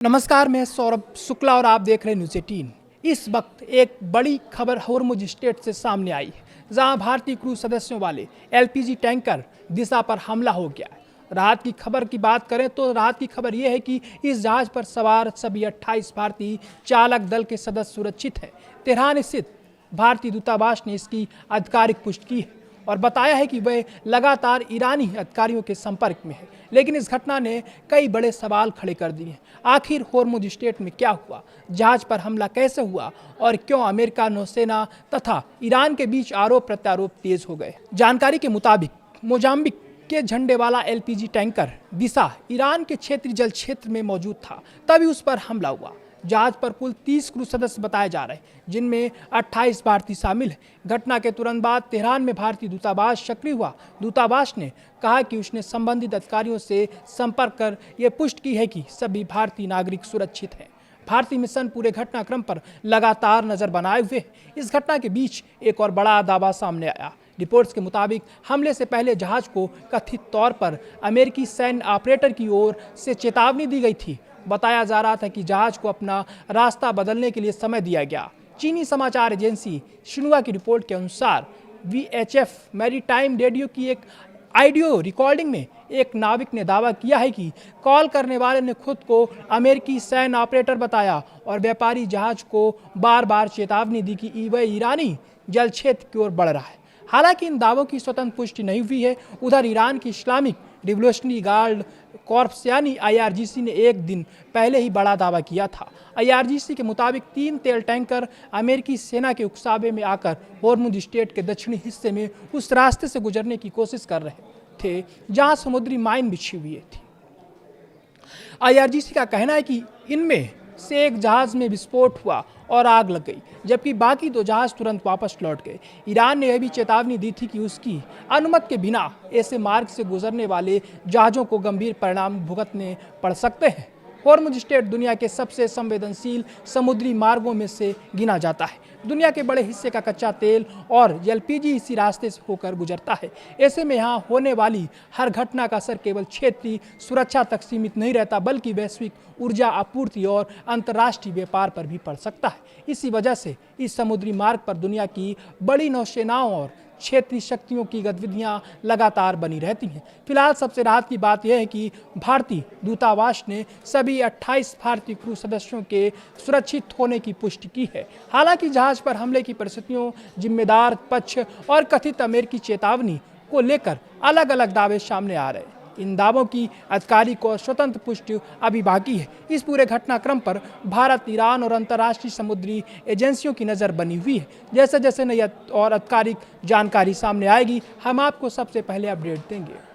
नमस्कार, मैं सौरभ शुक्ला और आप देख रहे हैं न्यूज़ 18। इस वक्त एक बड़ी खबर होर्मुज स्ट्रेट से सामने आई है, जहां भारतीय क्रू सदस्यों वाले एलपीजी टैंकर दिशा पर हमला हो गया है। राहत की खबर की बात करें तो राहत की खबर यह है कि इस जहाज पर सवार सभी 28 भारतीय चालक दल के सदस्य सुरक्षित हैं। तेहरान स्थित भारतीय दूतावास ने इसकी आधिकारिक पुष्टि की है और बताया है कि वह लगातार ईरानी अधिकारियों के संपर्क में है। लेकिन इस घटना ने कई बड़े सवाल खड़े कर दिए हैं। आखिर होर्मुज स्ट्रेट में क्या हुआ, जहाज पर हमला कैसे हुआ और क्यों अमेरिका, नौसेना तथा ईरान के बीच आरोप प्रत्यारोप तेज हो गए। जानकारी के मुताबिक मोजाम्बिक के झंडे वाला एलपीजी टैंकर दिशा ईरान के क्षेत्रीय जल क्षेत्र में मौजूद था, तभी उस पर हमला हुआ। जहाज पर कुल 30 क्रू सदस्य बताए जा रहे हैं, जिनमें 28 भारतीय शामिल हैं। घटना के तुरंत बाद तेहरान में भारतीय दूतावास सक्रिय हुआ। दूतावास ने कहा कि उसने संबंधित अधिकारियों से संपर्क कर यह पुष्टि की है कि सभी भारतीय नागरिक सुरक्षित हैं। भारतीय मिशन पूरे घटनाक्रम पर लगातार नजर बनाए हुए है। इस घटना के बीच एक और बड़ा दावा सामने आया। रिपोर्ट्स के मुताबिक हमले से पहले जहाज को कथित तौर पर अमेरिकी सैन्य ऑपरेटर की ओर से चेतावनी दी गई थी। बताया जा रहा था कि जहाज को अपना रास्ता बदलने के लिए समय दिया गया। चीनी समाचार एजेंसी शिन्हुआ की रिपोर्ट के अनुसार वीएचएफ मैरीटाइम रेडियो की एक ऑडियो रिकॉर्डिंग में एक नाविक ने दावा किया है कि कॉल करने वाले ने खुद को अमेरिकी सैन्य ऑपरेटर बताया और व्यापारी जहाज को बार बार चेतावनी दी कि वह ईरानी जल क्षेत्र की ओर बढ़ रहा है। हालांकि इन दावों की स्वतंत्र पुष्टि नहीं हुई है। उधर ईरान की इस्लामिक रिवोल्यूशनरी गार्ड कॉर्प्स यानी आईआरजीसी ने एक दिन पहले ही बड़ा दावा किया था। आईआरजीसी के मुताबिक 3 तेल टैंकर अमेरिकी सेना के उकसावे में आकर होर्मुज स्ट्रेट के दक्षिणी हिस्से में उस रास्ते से गुजरने की कोशिश कर रहे थे जहां समुद्री माइन बिछी हुई थी। आईआरजीसी का कहना है कि इनमें से एक जहाज में विस्फोट हुआ और आग लग गई, जबकि बाकी 2 जहाज तुरंत वापस लौट गए। ईरान ने यह भी चेतावनी दी थी कि उसकी अनुमति के बिना ऐसे मार्ग से गुजरने वाले जहाज़ों को गंभीर परिणाम भुगतने पड़ सकते हैं। होर्मुज स्ट्रेट दुनिया के सबसे संवेदनशील समुद्री मार्गों में से गिना जाता है। दुनिया के बड़े हिस्से का कच्चा तेल और एलपीजी इसी रास्ते से होकर गुजरता है। ऐसे में यहाँ होने वाली हर घटना का असर केवल क्षेत्रीय सुरक्षा तक सीमित नहीं रहता, बल्कि वैश्विक ऊर्जा आपूर्ति और अंतर्राष्ट्रीय व्यापार पर भी पड़ सकता है। इसी वजह से इस समुद्री मार्ग पर दुनिया की बड़ी नौसेनाओं और क्षेत्रीय शक्तियों की गतिविधियां लगातार बनी रहती हैं। फिलहाल सबसे राहत की बात यह है कि भारतीय दूतावास ने सभी 28 भारतीय क्रू सदस्यों के सुरक्षित होने की पुष्टि की है। हालांकि जहाज पर हमले की परिस्थितियों, जिम्मेदार पक्ष और कथित अमेरिकी चेतावनी को लेकर अलग अलग दावे सामने आ रहे हैं। इन दावों की आधिकारिक और स्वतंत्र पुष्टि अभी बाकी है। इस पूरे घटनाक्रम पर भारत, ईरान और अंतर्राष्ट्रीय समुद्री एजेंसियों की नज़र बनी हुई है। जैसे जैसे नई और आधिकारिक जानकारी सामने आएगी, हम आपको सबसे पहले अपडेट देंगे।